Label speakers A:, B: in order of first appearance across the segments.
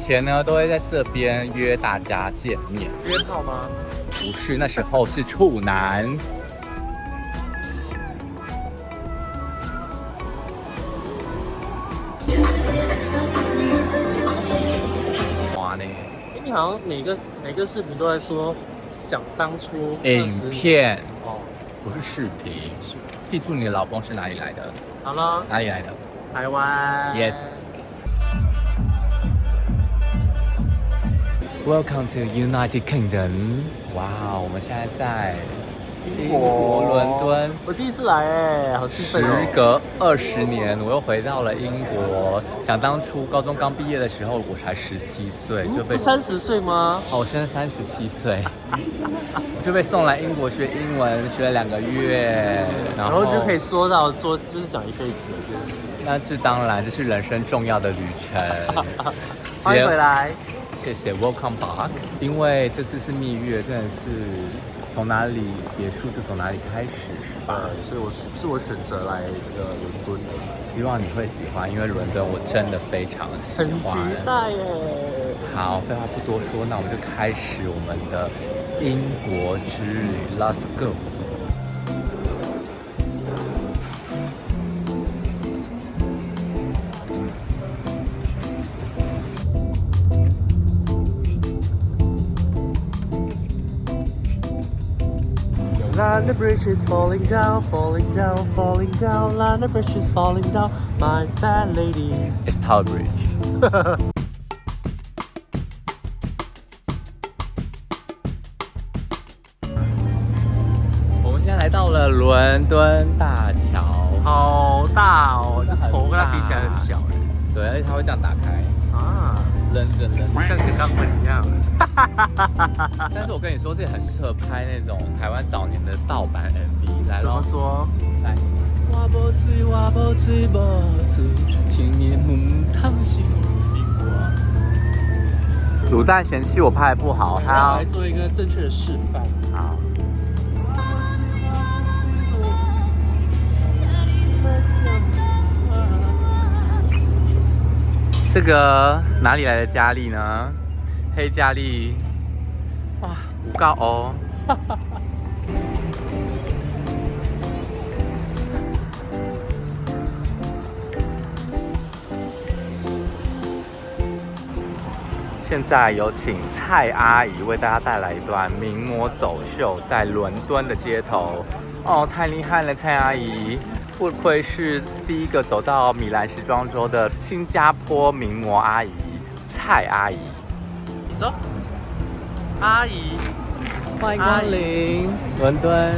A: 前呢都会在这边约大家见面。
B: 约炮吗？
A: 不是，那时候是处男。哇呢！
B: 你好像每个视频都在说想当初
A: 影片
B: 哦，
A: 不是视频。记住你的老公是哪里来的？
B: 好了，
A: 哪里来的？
B: 台湾。
A: Yes. Welcome to United Kingdom. 哇，我们现在在英国伦敦。
B: 我第一次来哎，好兴奋哦！
A: 时隔20年，我又回到了英国。想当初高中刚毕业的时候，我才17岁，就被
B: 30岁吗？
A: 哦，我现在37岁，我就被送来英国学英文，学了2个月，
B: 然后就可以说就是讲一辈子的这件事。
A: 那是当然，这是人生重要的旅程。
B: 欢迎回来，
A: 谢谢 Welcome back。因为这次是蜜月，真的是从哪里结束就从哪里开始，是吧？
B: 所以我选择来这个伦敦的。
A: 希望你会喜欢，因为伦敦我真的非常喜欢。
B: 很期待耶！
A: 好，废话不多说，那我们就开始我们的英国之旅 ，Let's go。London
B: Bridge is falling down, falling down, falling down. London Bridge is falling down, my fat lady.
A: It's Tower Bridge 。我们现在来到了伦敦大桥，
B: 好大哦，这头跟它比起来很小哎。
A: 对，而且它会这样打开
B: 啊，
A: 扔，
B: 像个钢粉一样。
A: 但是我跟你说，这很适合拍那种台湾早年的盗版 MV。来
B: 怎么
A: 咯，
B: 说？
A: 来。我无嘴，我无嘴，无嘴，青年唔通是我。卤蛋嫌弃我拍的不好，他要
B: 来做一个正确的示范。
A: 好。这个哪里来的佳丽呢？黑佳丽，哇，五告哦。现在有请蔡阿姨为大家带来一段名模走秀，在伦敦的街头。哦，太厉害了，蔡阿姨！不愧是第一个走到米兰时装周的新加坡名模阿姨，蔡阿姨。
B: 你走，阿姨，
A: 欢迎光临伦敦。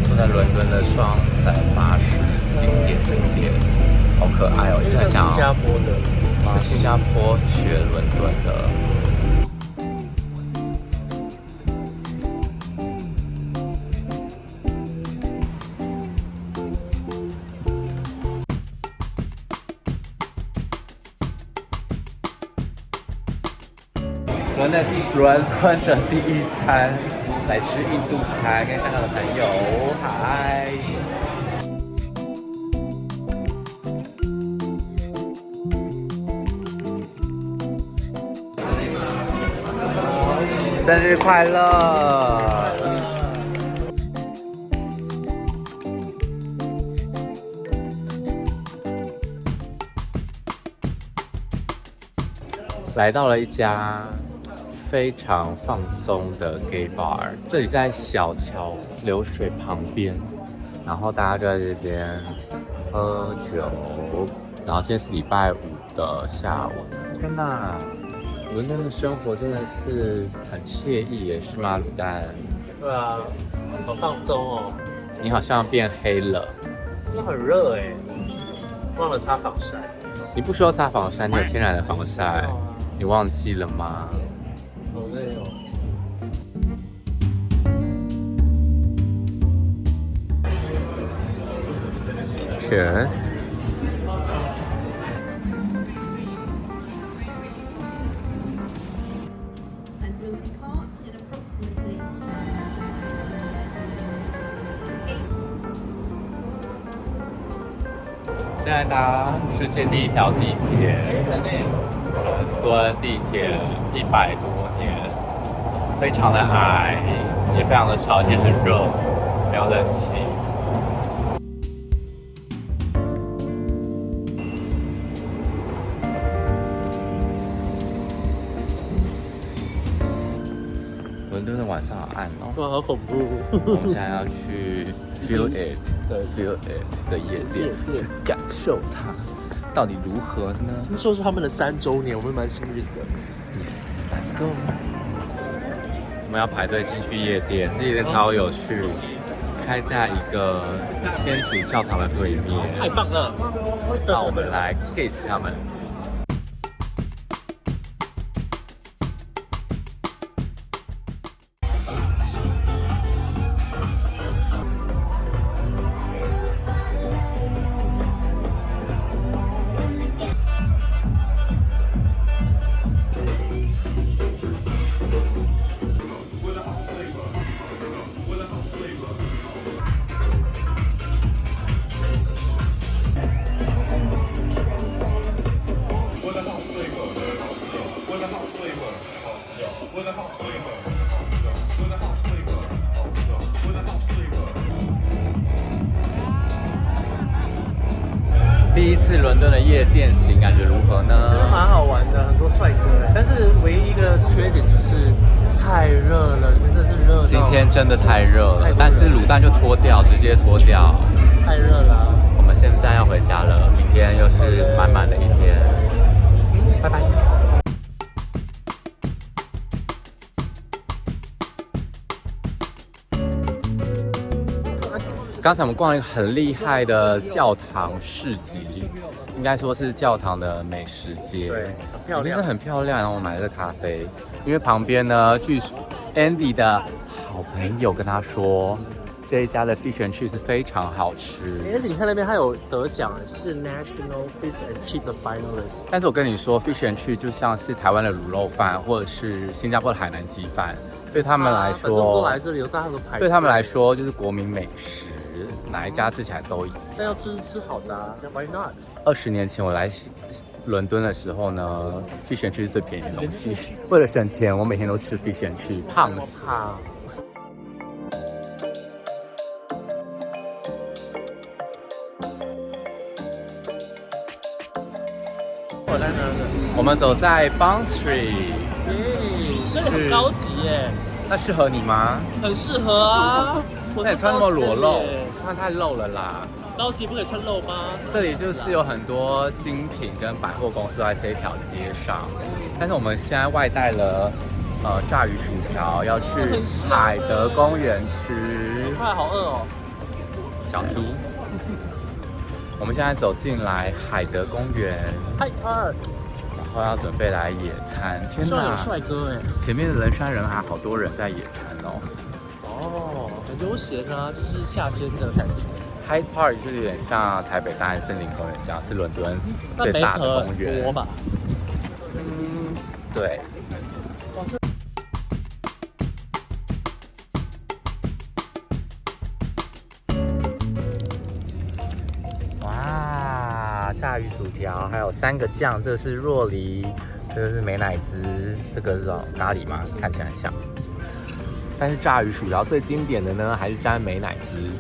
A: 坐在伦敦的双层巴士，经典，好可爱哦！因为
B: 是新加坡的，
A: 是新加坡学伦敦的。伦敦的第一餐，来吃印度餐，跟香港的朋友，嗨。生日快乐！来到了一家非常放松的 gay bar， 这里在小桥流水旁边，然后大家就在这边喝酒，然后今天是礼拜5的下午。天哪，伦敦的生活真的是很惬意耶，是吗，卤蛋？
B: 对啊，好放松哦。
A: 你好像变黑了。
B: 那很热哎，忘了擦防晒。
A: 你不需要擦防晒，你有天然的防晒，你忘记了吗？
B: 好累哦。
A: Cheers。现在搭世界第一条地铁，伦敦地铁100多年，非常的矮，也非常的潮，而且很热，没有冷气。伦敦的晚上好暗哦，
B: 哇，好恐怖！
A: 我们现在要去 feel it 的夜店，去感受它到底如何呢？
B: 听说是他们的3周年，我们蛮幸运的。
A: Yes, let's go。我们要排队进去夜店，这夜店超有趣，开在一个天主教堂的对面。
B: 太棒了！
A: 那我们来 kiss 他们。第一次伦敦的夜店行，感觉如何呢？
B: 觉得蛮好玩的，很多帅哥哎。但是唯一一个缺点就是太热了，真的是热到。
A: 今天真的太热了，但是卤蛋就脱掉，直接脱掉。
B: 太热了。
A: 我们现在要回家了，明天又是满满的一天。拜拜。刚才我们逛了一个很厉害的教堂市集，应该说是教堂的美食街，
B: 对，很漂亮，
A: 真的很漂亮。然后我买了咖啡，因为旁边呢，据 Andy 的好朋友跟他说，这一家的 fish and chips 非常好吃。
B: 而且你看那边它有得奖，就是 National Fish and Chip 的 finalist。
A: 但是我跟你说 ，fish and chips 就像是台湾的卤肉饭，或者是新加坡的海南鸡饭，对他们来说，
B: 都来这里，大家都排。
A: 对他们来说就是国民美食。哪一家吃起来都一样，
B: 但要吃好的啊 ，Why not？
A: 20年前我来伦敦的时候呢 ，fish and chips 是最便宜的东西。为了省钱，我每天都吃 fish and chips， 胖死。
B: 我在哪呢？
A: 我们走在 Bond Street，
B: 这里很高级耶。
A: 那适合你吗？
B: 很适合啊。
A: 那你穿那么裸露，穿太露了啦。
B: 高级不可以穿露吗？
A: 这里就是有很多精品跟百货公司在这一条街上，但是我们现在外带了炸鱼薯条，要去海德公园吃。
B: 快，好饿哦！
A: 小猪。我们现在走进来海德公园，然后要准备来野餐。天哪，
B: 有帅哥哎！
A: 前面的人山人海，好多人在野餐哦。
B: 哦，很悠闲啊，就是夏天的感觉。
A: Hyde Park 就是有点像台北大安森林公园这样，是伦敦最大的公园。
B: 多吧？
A: 对。哇，炸鱼薯条，还有3个酱，这个是若梨，这个是美乃滋，这个是咖喱吗？看起来很像。但是炸鱼薯条最经典的呢，还是沾美乃滋。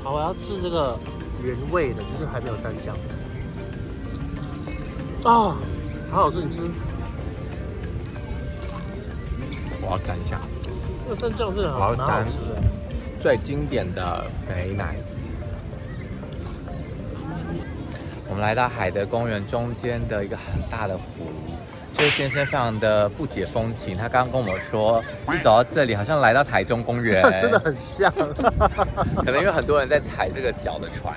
B: 好，我要吃这个原味的，就是还没有蘸酱的。啊，好好吃，你吃。
A: 我要蘸一下。
B: 这个蘸酱是蛮好吃的。
A: 最经典的美乃滋。我们来到海德公园中间的一个很大的湖。这位先生非常的不解风情，他刚刚跟我们说，一走到这里好像来到台中公园，
B: 真的很像。
A: 可能因为很多人在踩这个脚的船。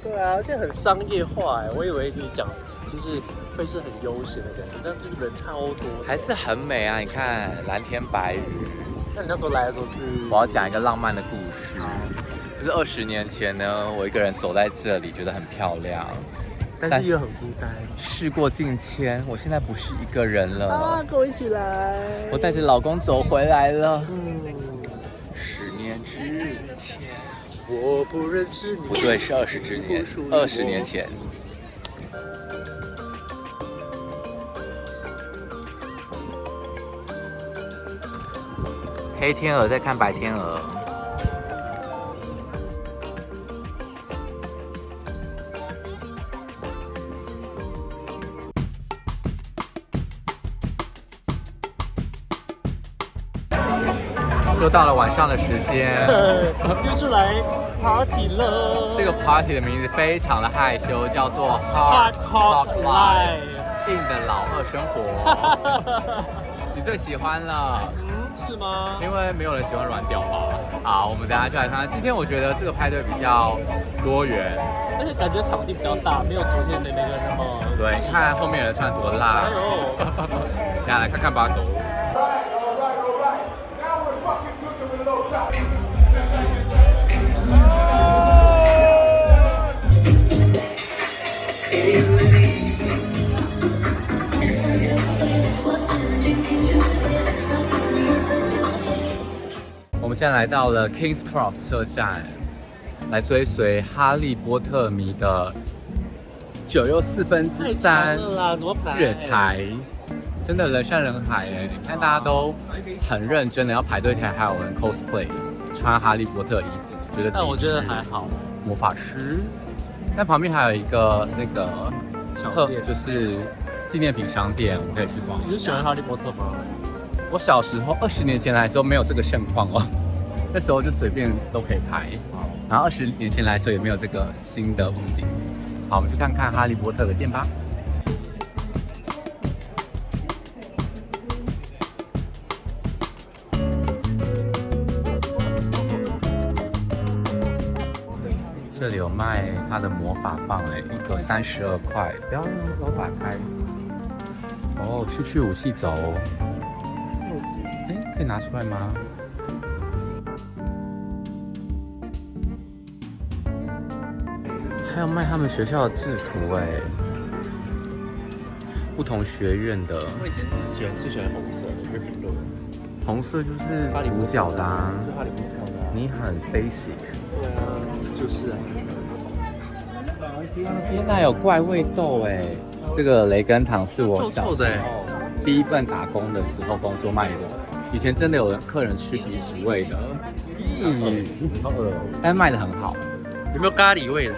B: 对啊，而且很商业化哎，我以为你讲就是会是很悠闲的感觉，但就是人超多，
A: 还是很美啊！你看蓝天白云。
B: 那你那时候来的时候是？
A: 我要讲一个浪漫的故事，就是20年前呢，我一个人走在这里，觉得很漂亮。
B: 但是又很孤单。
A: 事过境迁，我现在不是一个人了。
B: 啊，跟我一起来！
A: 我带着老公走回来了。10年之前，
B: 我不认识你。
A: 不对，是20周年，20年前。黑天鹅在看白天鹅。又到了晚上的时间，
B: 又是来 party 了。
A: 这个 party 的名字非常的害羞，叫做
B: Hard Cock Life，
A: 硬的老二生活。你最喜欢了？
B: 是吗？
A: 因为没有人喜欢软屌吧。好，我们等一下就来看看。今天我觉得这个派对比较多元，
B: 而且感觉场地比较大，没有昨天的那个那么。
A: 对，看后面人穿多辣。
B: 哎呦，
A: 大家来看看吧，走。我们现在来到了 Kings Cross 车站，来追随哈利波特迷的9又3/4月台，真的人山人海哎！你看大家都很认真的要排队看，还有人 cosplay 穿哈利波特衣服，觉得
B: 但我觉得还好，
A: 魔法师。那旁边还有一个那个
B: 小店，
A: 就是纪念品商店，我们可以去逛。
B: 你是喜欢哈利波特吗？
A: 我小时候20年前来的时候没有这个盛况哦，那时候就随便都可以拍。然后20年前来的时候也没有这个新的屋顶。好，我们去看看哈利波特的店吧。这里有卖它的魔法棒哎，一个32块，不要让我打开。哦，去武器轴。可以拿出来吗？还有卖他们学校的制服哎，不同学院的。
B: 我以前最喜欢红色的 Gryffindor，
A: 红色就是主角的啊。
B: 哈利波特的。
A: 你很 basic。
B: 对啊，就是啊。
A: 天哪，有怪味豆哎！这个雷根糖是我小时候第一份打工的时候工作卖的。以前真的有客人吃鼻屎味的，好恶哦，但是卖的很好。
B: 有没有咖喱味的？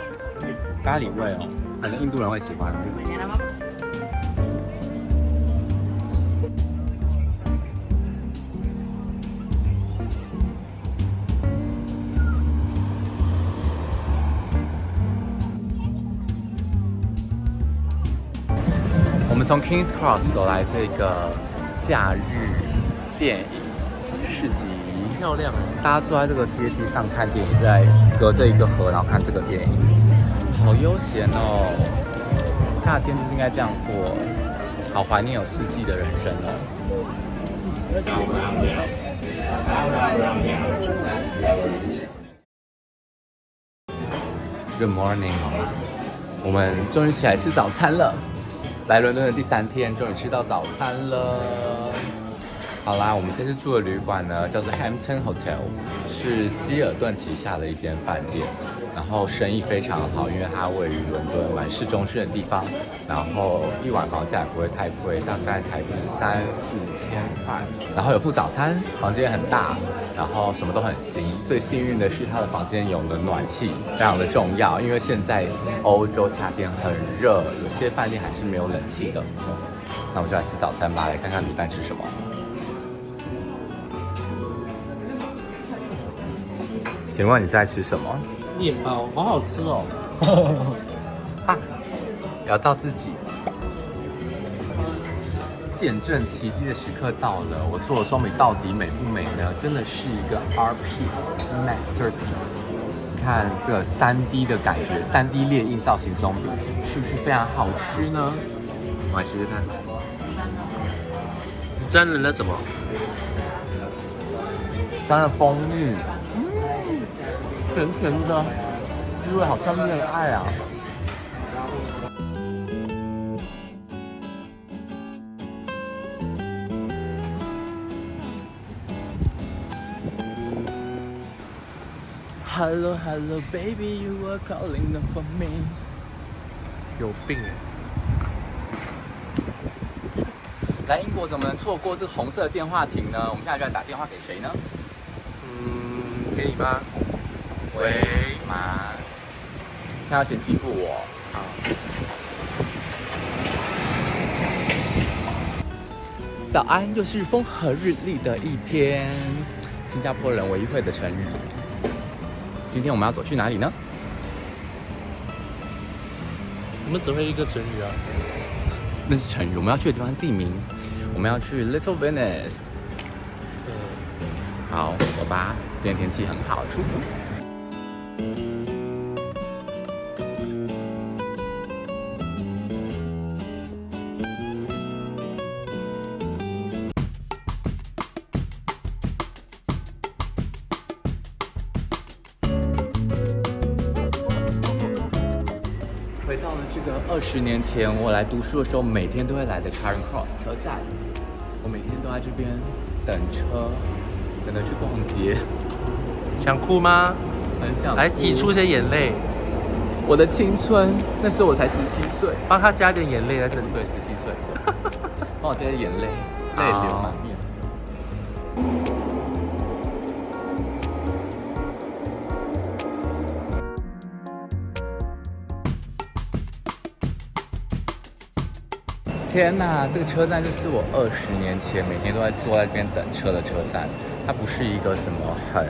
A: 咖喱味哦，可能印度人会喜欢。我们从 Kings Cross 走来这个假日电影市集，
B: 漂亮！
A: 大家坐在这个阶梯上看电影，在隔着一个河，然后看这个电影，好悠闲哦。夏天就是应该这样过，好怀念有四季的人生哦。Good morning， 我们终于起来吃早餐了。来伦敦的第3天，终于吃到早餐了。好啦，我们这次住的旅馆呢，叫做 Hampton Hotel， 是希尔顿旗下的一间饭店，然后生意非常好，因为它位于伦敦蛮市中心的地方，然后一晚房价也不会太贵，大概台币3、4千块，然后有附早餐，房间很大，然后什么都很新。最幸运的是它的房间有了暖气，非常的重要，因为现在欧洲夏天很热，有些饭店还是没有冷气的。那我们就来吃早餐吧，来看看卤蛋吃什么。请问你在吃什么？
B: 面包，好好吃哦！
A: 啊，聊到自己，见证奇迹的时刻到了。我做的松饼到底美不美呢？真的是一个 art piece masterpiece。你看这个3D 的感觉，3D 列印造型松饼，是不是非常好吃呢？我来试试看。
B: 沾了那什么？
A: 沾了蜂蜜。甜甜的，滋味好像恋爱啊！ Hello Hello Baby You Are Calling for Me。
B: 有病哎！
A: 来英国怎么能错过这个红色的电话亭呢？我们现在就来打电话给谁呢？
B: 给你妈。
A: 喂，妈，他要嫌欺负我。
B: 好。
A: 早安，又是风和日丽的一天。新加坡人唯一会的成语。今天我们要走去哪里呢？
B: 我们只会一个成语啊。
A: 那是成语，我们要去的地方地名。我们要去 Little Venice。好，走吧。今天天气很好，舒服。回到了这个20年前我来读书的时候，每天都会来的 Charing Cross 车站。我每天都在这边等车，等着去逛街。
B: 想哭吗？
A: 很想哭，
B: 来挤出些眼泪。
A: 我的青春，那时候我才17岁。
B: 帮他加点眼泪在这里。
A: 对，17岁。帮我加点眼泪，泪流满面。天哪，这个车站就是我20年前每天都在坐在这边等车的车站。它不是一个什么很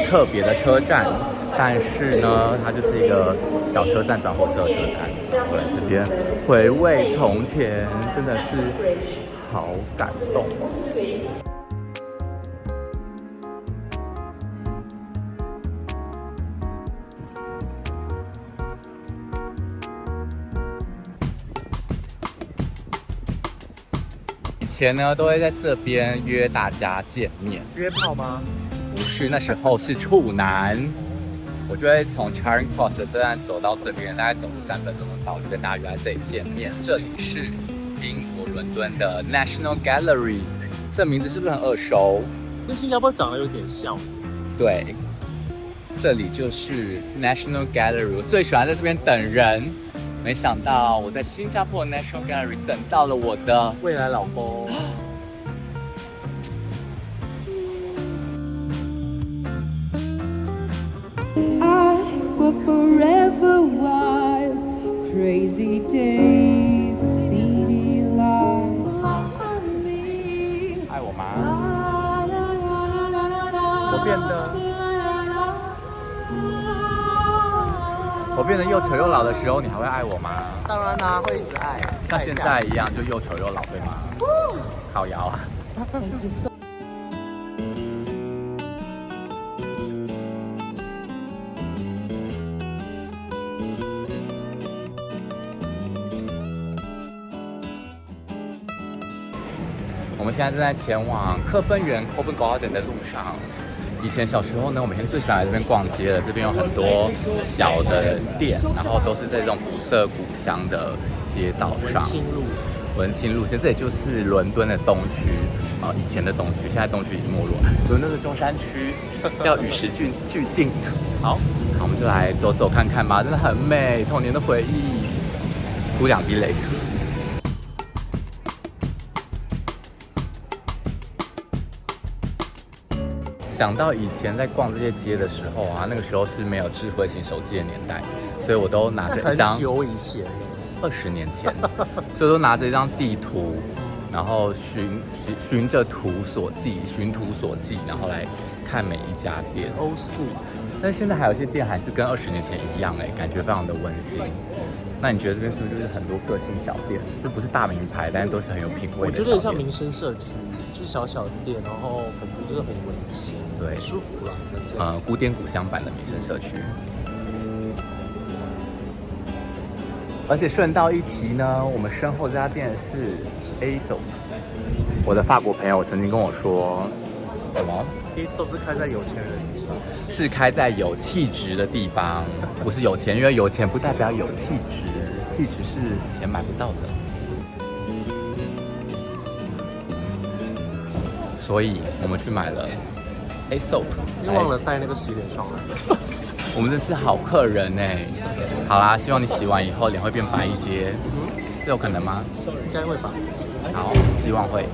A: 特别的车站，但是呢，它就是一个小车站转火车的车站。我来这边回味从前，真的是好感动哦。以前呢，都会在这边约大家见面。
B: 约炮吗？
A: 不是，那时候是处男。我就会从 Charing Cross 的车站走到这边，大概走路3分钟就到，就跟大家约在这里见面。这里是英国伦敦的 National Gallery， 这名字是不是很耳熟？
B: 跟新加坡长得有点像。
A: 对，这里就是 National Gallery。我最喜欢在这边等人。没想到我在新加坡的 National Gallery 等到了我的
B: 未来老公。
C: I will forever wild, crazy days, a city life.
A: 爱我吗？我变得又丑又老的时候，你还会爱我吗？
B: 当然啦，会一直爱。
A: 像现在一样，就又丑又老，对吗？靠腰啊！我们现在正在前往科芬园 （Covent Garden） 的路上。以前小时候呢，我每天最喜欢来这边逛街了。这边有很多小的店，然后都是在这种古色古香的街道上。文青路线，这里就是伦敦的东区啊，以前的东区，现在东区已经没落。伦敦的中山区要与时俱进。好，我们就来走走看看吧，真的很美，童年的回忆，哭2滴泪。想到以前在逛这些街的时候啊，那个时候是没有智慧型手机的年代，所以我都拿着一张
B: 很久以前
A: ，20年前，所以都拿着一张地图，然后循着图所记，循图所记，然后来看每一家店。
B: old school，
A: 但是现在还有一些店还是跟20年前一样，感觉非常的温馨。那你觉得这边是不是就是很多个性小店？这不是大名牌，但是都是很有品味的。
B: 我觉得像民生社区，就是小小店，然后感觉就是很温馨，
A: 对，
B: 舒服了。
A: 古典古香版的民生社区。而且顺道一提呢，我们身后这家店是 ASOS。我的法国朋友曾经跟我说，什么
B: ASOS 是开在有钱人的地方，
A: 是开在有气质的地方，不是有钱，因为有钱不代表有气质，气质是钱买不到的。所以我们去买了 Aesop，
B: 你忘了带那个洗脸霜了。
A: 我们真是好客人哎。好啦，希望你洗完以后脸会变白一些，是有可能吗？
B: 应该会吧。
A: 好，希望会。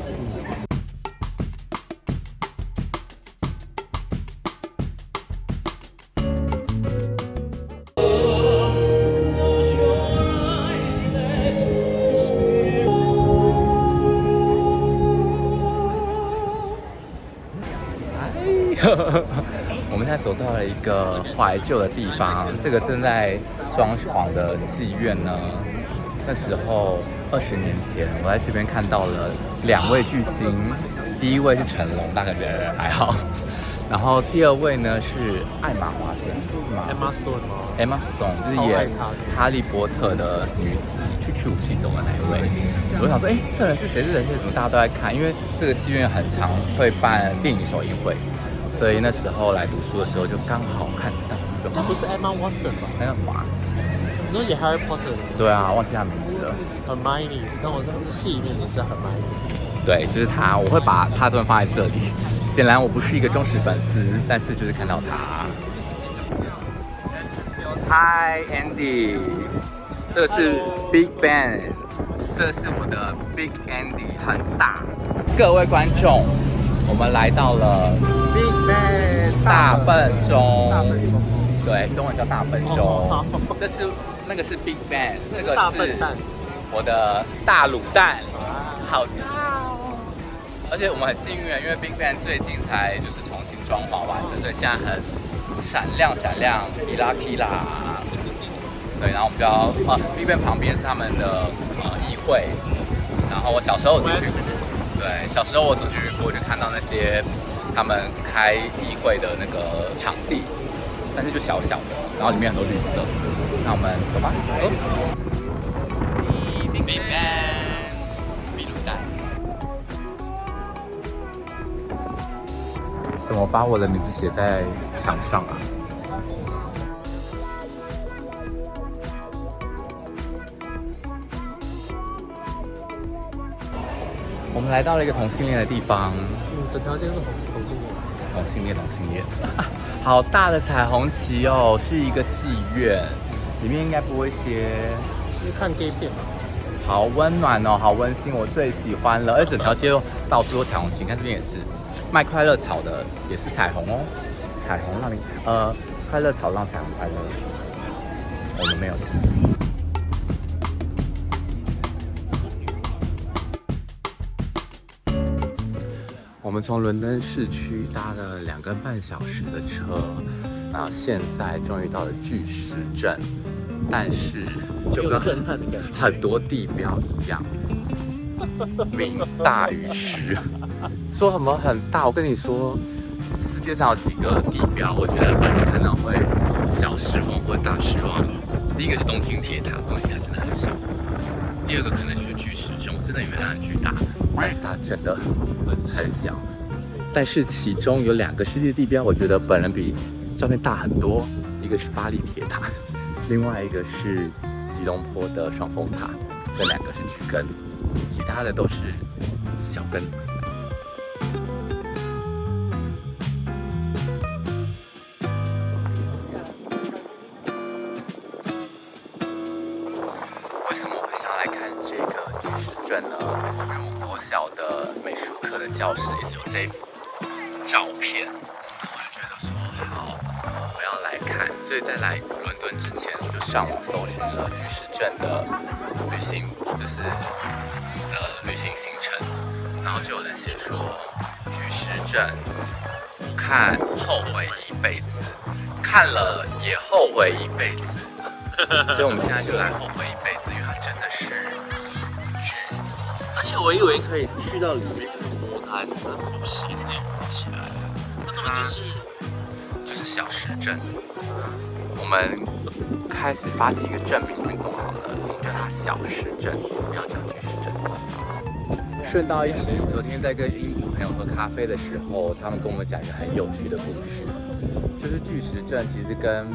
A: 我们现在走到了一个怀旧的地方，这个正在装潢的戏院呢。那时候20年前，我在这边看到了2位巨星，第一位是成龙，大概人还好，然后第2位呢是艾玛华森，是吗
B: Emma Stone 吗
A: ？Emma Stone 就是演哈利波特的女子，去戏中的那一位。我就想说，这人是谁？这人是怎么大家都在看？因为这个戏院很常会办电影首映会，所以那时候来读书的时候就刚好看到。
B: 那不是 Emma Watson 吧？
A: 那个嘛，
B: 你说演 Harry Potter 的？
A: 对啊，忘记他名字了。
B: Hermione，但我在戏里面名字 Hermione。
A: 对，就是他，我会把他这边放在这里。显然我不是一个忠实粉丝，但是就是看到他。Hi Andy， 这个是 Big Bang， 这个是我的 Big Andy， 很大。各位观众，我们来到了
B: Big Bang
A: 大笨钟。
B: 大笨钟。
A: 对，中文叫大笨钟。这是那个是 Big Bang， 这个是我的大卤蛋，好大哦！而且我们很幸运，因为 Big Bang 最近才就是重新装潢完成，所以现在很闪亮，kila kila。对，然后我们就要Big Bang 旁边是他们的议会，然后我小时候走去，对，小时候我走去过，就看到那些他们开议会的那个场地。但是就小小的，然后里面很多绿色。那我们走吧。Big Bang， 秘鲁蛋。怎么把我的名字写在墙上啊？我们来到了一个同性恋的地方。
B: 整条街是同性恋。
A: 同性恋。好大的彩虹旗哦，是一个戏院，里面应该播一些，
B: 是看 gay 片吧。
A: 好温暖哦，好温馨，我最喜欢了。而且整条街到处都彩虹旗，你看这边也是，卖快乐草的也是彩虹哦，彩虹让你快乐草让彩虹快乐。我们没有事。我们从伦敦市区搭了2个半小时的车，然后现在终于到了巨石阵，但是就跟很多地标一样，名大于实。说什么很大？我跟你说，世界上有几个地标，我觉得本人看到会小失望或大失望。第一个是东京铁塔，东京铁塔真的很小；第2个可能就是巨石阵，我真的以为它很巨大。但是它真的很小，但是其中有2个世界地标，我觉得本人比照片大很多。一个是巴黎铁塔，另外一个是吉隆坡的双峰塔，这2个是巨根，其他的都是小根。为什么我会想要来看这个巨石阵呢？因为我国小的美术课的教室一直有这幅照片，我就觉得说好，我要来看。所以在来伦敦之前，我就上网搜寻了巨石阵的旅行，就是旅行行程，然后就有人写说巨石阵看后悔一辈子，看了也后悔一辈子。所以我们现在就来后悔一辈子，因为它真的是巨，
B: 而且我以为可以去到里面摸它，怎么不行那样起来了？那根本
A: 就是小石阵。我们开始发起一个证明运动好了，我们叫它小石阵，不要叫巨石阵。顺道一提，昨天在跟英国朋友喝咖啡的时候，他们跟我们讲一个很有趣的故事，就是巨石阵其实跟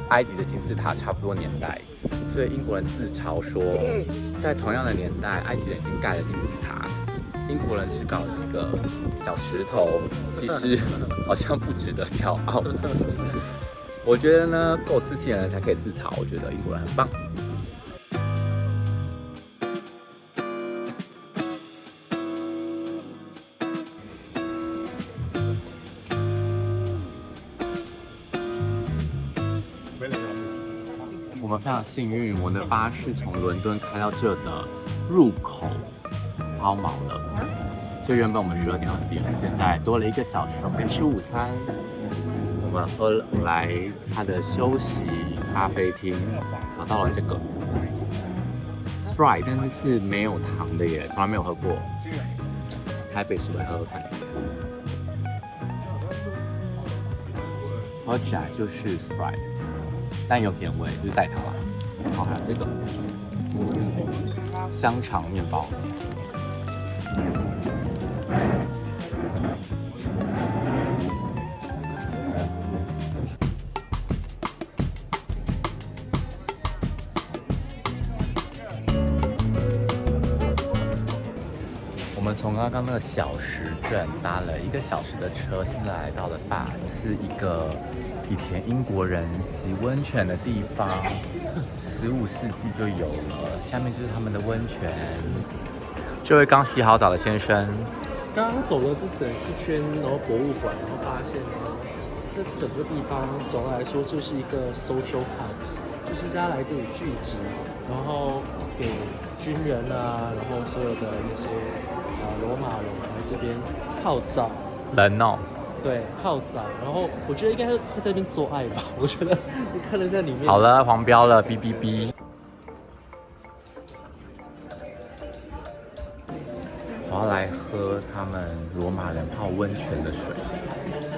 A: 埃及的金字塔差不多年代，所以英国人自嘲说，在同样的年代，埃及人已经盖了金字塔，英国人只搞了几个小石头，其实好像不值得骄傲。我觉得呢，够自信的人才可以自嘲。我觉得英国人很棒。我们非常幸运，我们的巴士从伦敦开到这的入口抛锚了，所以原本我们12点要集合，现在多了1个小时，我们可以吃午餐。我们喝来它的休息咖啡厅，找到了这个 Sprite， 但是是没有糖的耶，从来没有喝过。台北是会喝看，喝起来就是 Sprite， 但有甜味，就是代糖啦。然后还有这个香肠面包。我们从刚刚那个小石镇搭了1个小时的车，现在来到了Bath，是一个以前英国人洗温泉的地方，15世纪就有了。下面就是他们的温泉。这位刚洗好澡的先生，
B: 刚刚走了这整一圈，然后博物馆，然后发现呢，这整个地方总的来说就是一个 social house， 就是大家来这里聚集，然后给军人啊，然后所有的那些罗马人来这边泡澡。
A: 人哦。
B: 对，泡澡，然后我觉得应该会在这边做爱吧。我觉得你看得在里面。
A: 好了，黄标了，哔哔哔。我要来喝他们罗马人泡温泉的水。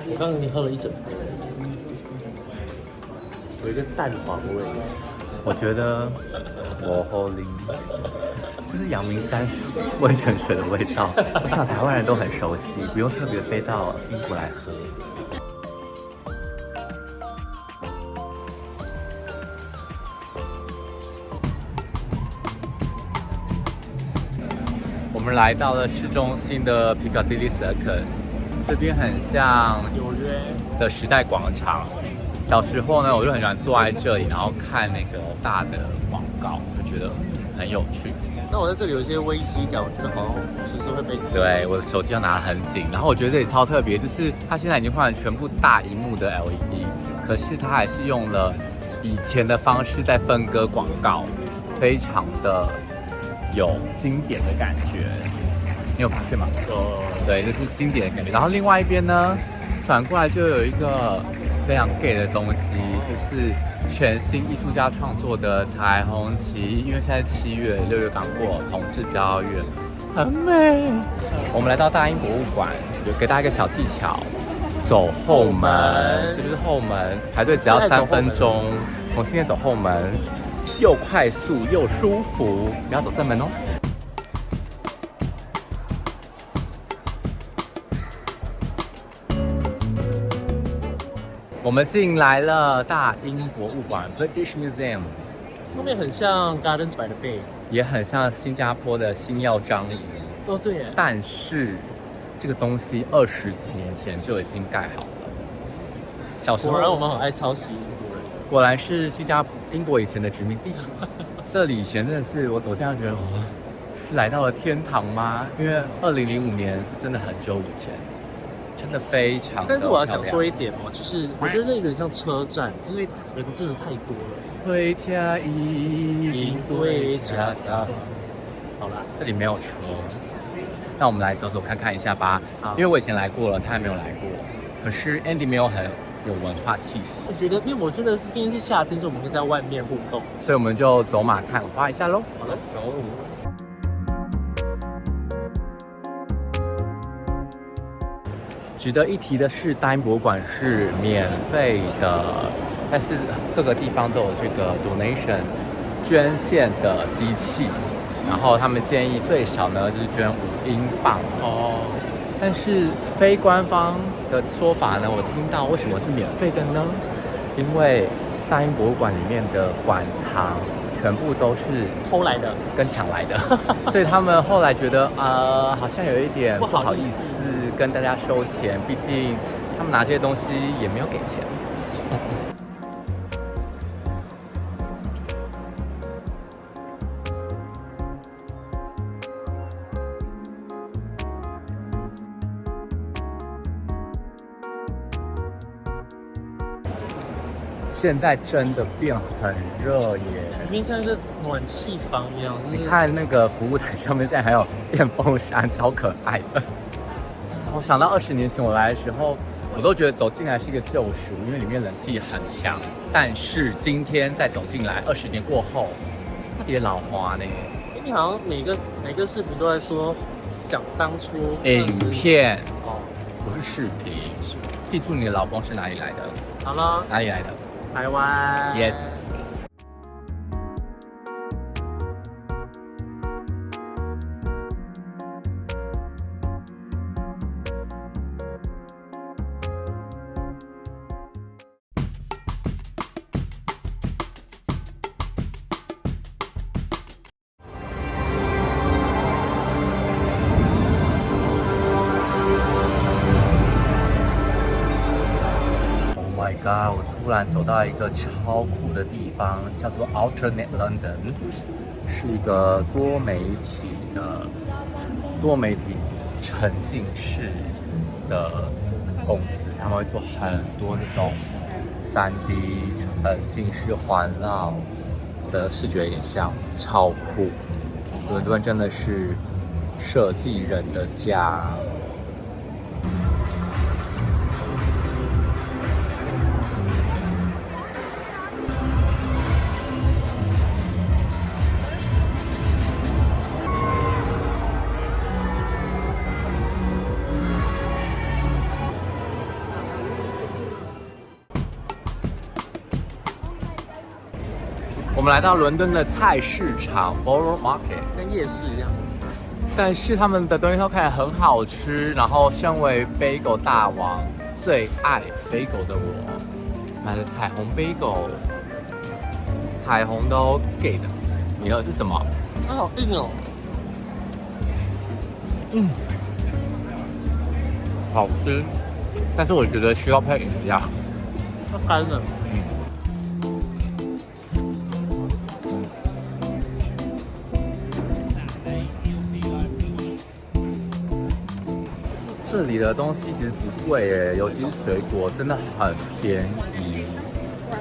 B: 我刚刚你喝了一整杯，有一个蛋黄味。
A: 我觉得我好灵，这是阳明山温泉水的味道。我想台湾人都很熟悉，不用特别飞到英国来喝。我们来到了市中心的 Piccadilly Circus， 这边很像
B: 纽约
A: 的时代广场。小时候呢，我就很喜欢坐在这里，然后看那个大的广告，就觉得很有趣。
B: 那我在这里有一些危机感，我觉得好像随时会被。
A: 对，我的手机要拿得很紧。然后我觉得这里超特别，就是它现在已经换了全部大荧幕的 LED， 可是它还是用了以前的方式在分割广告，非常的有经典的感觉。你有发现吗？
B: 有。
A: 对，这是经典的感觉。然后另外一边呢，转过来就有一个非常 gay 的东西，就是全新艺术家创作的彩虹旗。因为现在7月，6月刚过同志骄傲月，很美。我们来到大英博物馆，有给大家一个小技巧，走后门，这就是后门，排队只要3分钟，从新店走后门，又快速又舒服，不要走正门哦。我们进来了大英博物馆 British Museum，
B: 上面很像 Gardens by the Bay，
A: 也很像新加坡的星耀张仪。
B: 哦，对耶。
A: 但是这个东西20几年前就已经盖好了。小时候，
B: 果然我们很爱抄袭英国人。
A: 果然是英国以前的殖民地。这里以前真的是我走进来觉得哇，是来到了天堂吗？因为2005年是真的很久以前。真的非常，
B: 但是我要想说一点哦，就是我觉得那有点像车站，因为人真的太多了。
A: 回家一回家早。
B: 好啦，
A: 这里没有车，那我们来走走看一下吧。因为我以前来过了，他还没有来过。可是 Andy 没有很有文化气息。
B: 我觉得，因为我觉得今天是夏天，所以我们可以在外面互动，
A: 所以我们就走马看花一下喽。
B: 好 ，Let's go。
A: 值得一提的是，大英博物馆是免费的，但是各个地方都有这个 donation 捐献的机器，然后他们建议最少呢就是捐5英镑哦。但是非官方的说法呢，我听到为什么是免费的呢？因为大英博物馆里面的馆藏全部都是
B: 偷来的。
A: 跟抢来的，所以他们后来觉得好像有一点不好意思跟大家收钱，毕竟他们拿这些东西也没有给钱。现在真的变很热耶！
B: 里面像是暖气房一样。
A: 你看那个服务台上面，现在还有电风扇，超可爱的。我想到20年前我来的时候，我都觉得走进来是一个救赎，因为里面冷气很强。但是今天再走进来，20年过后，它也老花呢。
B: 你好像每个视频都在说，想当初
A: 影片
B: 哦，
A: 不是视频。记住你的老公是哪里来的？
B: 好了，
A: 哪里来的？
B: 台湾。
A: Yes。Oh my god！ 我突然走到一个超酷的地方，叫做 Alternate London， 是一个多媒体沉浸式的公司，他们会做很多那种3D 沉浸式环绕的视觉影像，超酷！伦敦真的是设计人的家。我们来到伦敦的菜市场 Borough Market，
B: 跟夜市一样。
A: 但是他们的东西都看起来很好吃。然后，身为 bagel 大王，最爱 bagel 的我，买了彩虹 bagel， 彩虹都给的。你的是什么？
B: 它好硬哦。
A: 好吃，但是我觉得需要配饮料。
B: 它干了。
A: 这里的东西其实不贵耶，尤其是水果真的很便宜。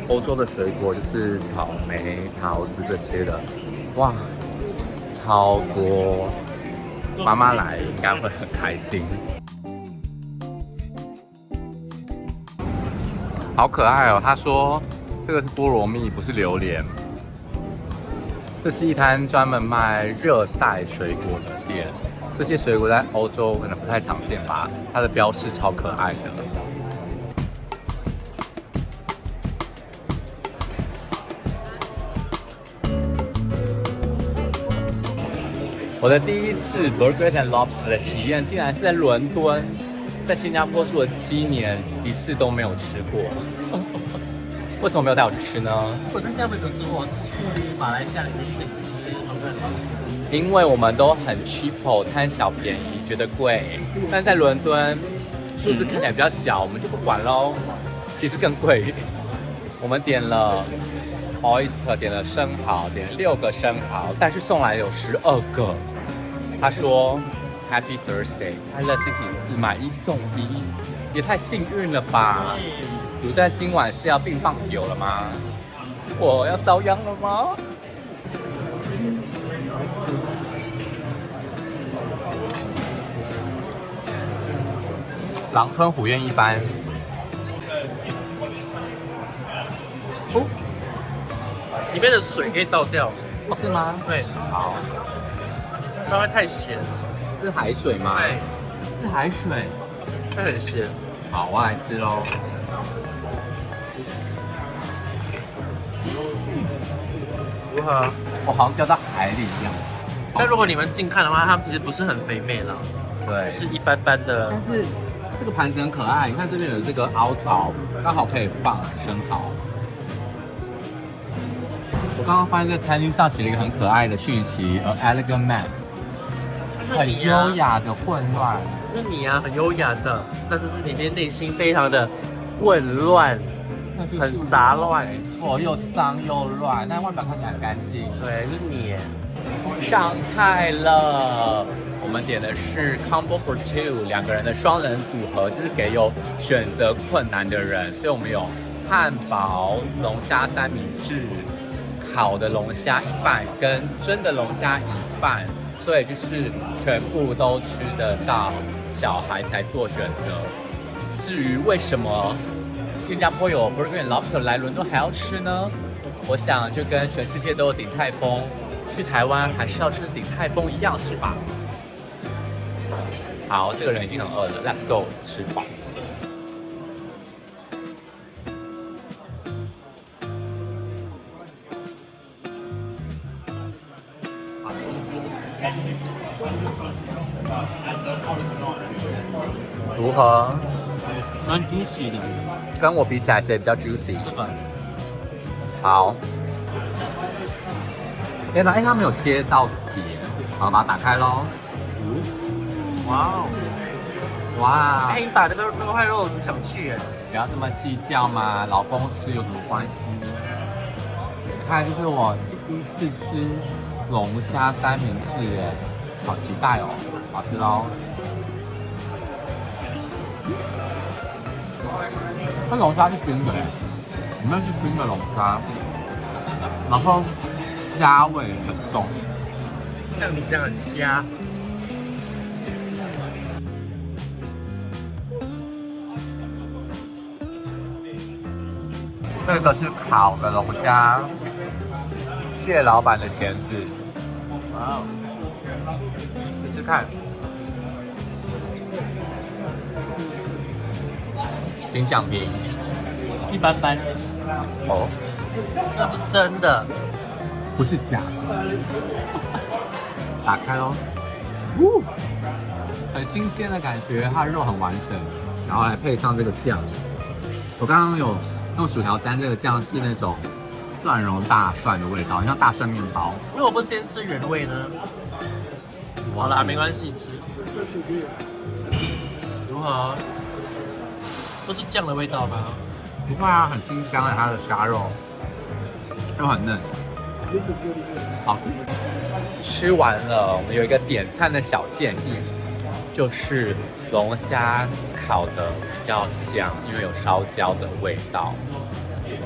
A: 欧洲的水果就是草莓、桃子这些的，哇，超多。妈妈来应该会很开心。好可爱哦！他说这个是菠萝蜜，不是榴莲。这是一摊专门卖热带水果的店。这些水果在欧洲可能不太常见吧，它的标示超可爱的。我的第一次 Burgers and Lobster 的体验，竟然是在伦敦，在新加坡住了7年，一次都没有吃过。为什么没有带我去吃呢？
B: 我在新加坡没有吃过，我是去马来西亚里面去吃 Burgers and Lobster。
A: 因为我们都很 cheapo， 贪小便宜，觉得贵。但在伦敦，数字看起来比较小，我们就不管喽。其实更贵。我们点了 oyster， 点了生蚝，点了6个生蚝，但是送来有12个。他说 Happy Thursday， 快乐星期四，买1送1，也太幸运了吧！卤蛋今晚是要并放酒了吗？我要遭殃了吗？狼吞虎咽一番。
B: 哦，里面的水可以倒掉。
A: 哦，是吗？
B: 对，
A: 好，
B: 不然会太咸。
A: 这是海水吗？
B: 对，
A: 是海水。
B: 会很咸。
A: 好，我来吃喽。
B: 如何？
A: 我好像掉到海里一样。
B: 但如果你们近看的话，它们其实不是很肥美啦，
A: 对，
B: 是一般般的。
A: 但是这个盘子很可爱，你看这边有这个凹槽，刚好可以放生蚝。我刚刚发现在餐厅上写了一个很可爱的讯息，elegant mess， 很优雅的混乱。
B: 那你啊，很优雅的，但是里面内心非常的混乱，很杂乱，
A: 错，又脏又乱，但外表看起来很干净。
B: 对，就是你。
A: 上菜了，我们点的是 combo for two， 2个人的双人组合，就是给有选择困难的人，所以我们有汉堡、龙虾三明治、烤的龙虾一半跟蒸的龙虾一半，所以就是全部都吃得到，小孩才做选择。至于为什么新加坡有 Burger and Lobster 来伦敦还要吃呢？我想就跟全世界都有鼎泰丰，去台湾还是要吃鼎泰丰一样，是吧？好，这个人已经很饿了 ，Let's go 吃饱。如何？
B: 蛮 juicy 的，
A: 跟我比起来，谁比较 juicy？
B: 这个
A: 好。天哪，它没有切到底，好，把它打开喽。
B: 哇哦，
A: 哇！
B: 哎，你把那个肉块肉抢去，
A: 不要这么计较嘛，老公吃有什么关系？你看，就是我第一次吃龙虾三明治，耶，好期待哦，好吃喽！它龙虾是冰的，里面是冰的龙虾，然后虾味很重，
B: 像你这样很虾。
A: 这个是烤的龙虾，谢老板的钳子，哇哦，试试看。请讲评。
B: 一般般。
A: 哦，
B: 那是真的，
A: 不是假的。打开喽，很新鲜的感觉，它的肉很完整，然后来配上这个酱。我刚刚有用薯条沾这个酱，是那种蒜蓉大蒜的味道，像大蒜面包。
B: 为什么不先吃原味呢？好啦，没关系，吃。如何？都是酱的味道吗？
A: 不会啊，很清香的，它的虾肉又很嫩，好吃。吃完了，我们有一个点餐的小建议，就是龙虾烤的比较香，因为有烧焦的味道。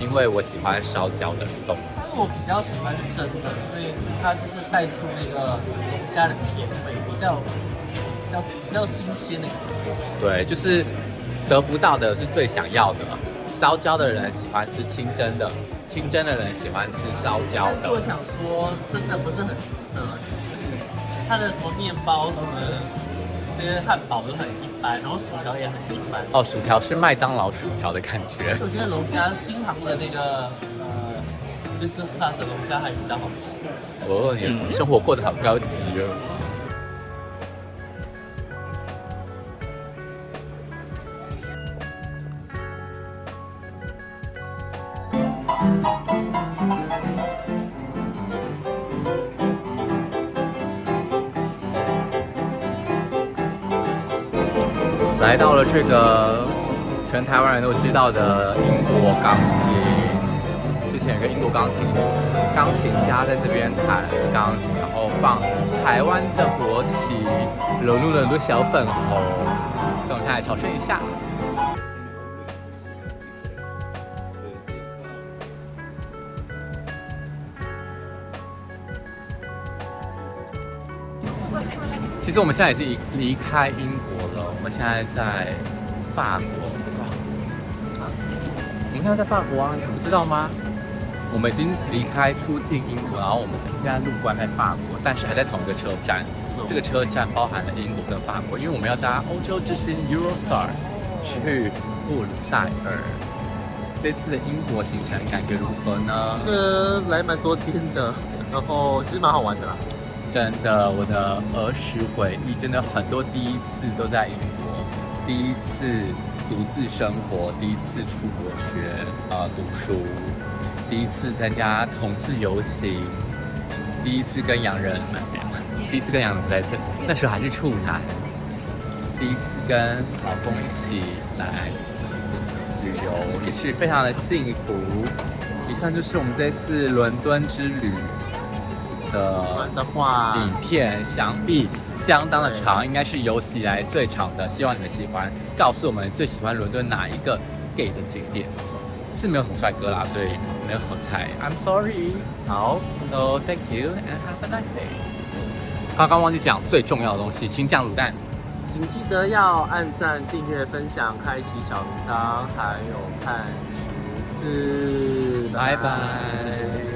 A: 因为我喜欢烧焦的东西。
B: 我比较喜欢蒸的，因为它就是带出那个龙虾的甜味，比较新鲜的感觉。
A: 对，就是得不到的是最想要的。烧焦的人喜欢吃清蒸的，清蒸的人喜欢吃烧焦的。
B: 但是我想说，真的不是很值得，就是它的什么面包什么这些汉堡都很一般，然后薯条也很一般。
A: 哦，薯条是麦当劳薯条的感觉。
B: 我觉得龙虾新航的那个business class 的龙虾还比较好吃。
A: 哦，你生活过得好高级哦。来到了这个全台湾人都知道的英国钢琴，之前有个英国钢琴家在这边弹钢琴，然后放台湾的国旗，融入了很多小粉红，所以我们现在来朝圣一下。其实我们现在已经离开英国了，我们现在在法国。你看在法国啊，你不知道吗？我们已经离开出境英国，然后我们现在陆关在法国，但是还在同一个车站。这个车站包含了英国跟法国，因为我们要搭欧洲之星 Eurostar 去布鲁塞尔。这次的英国行程感觉如何呢？
B: 来蛮多天的，然后其实蛮好玩的啦。
A: 真的，我的儿时回忆真的很多，第一次都在英国，第一次独自生活，第一次出国读书，第一次参加同志游行，第一次跟洋人，第一次跟洋人在这，那时候还是处男，第一次跟老公一起来旅游，也是非常的幸福。以上就是我们这次伦敦之旅的
B: 话，
A: 影片，想必相当的长，应该是有史以来最长的。希望你们喜欢，告诉我们最喜欢伦敦哪一个 gay 的景点。是没有什么帅哥啦，所以没有什么菜。I'm sorry。好 ，So thank you and have a nice day。刚刚忘记讲最重要的东西，青酱卤蛋。
B: 请记得要按赞、订阅、分享、开启小铃铛，还有看数字。
A: 拜拜。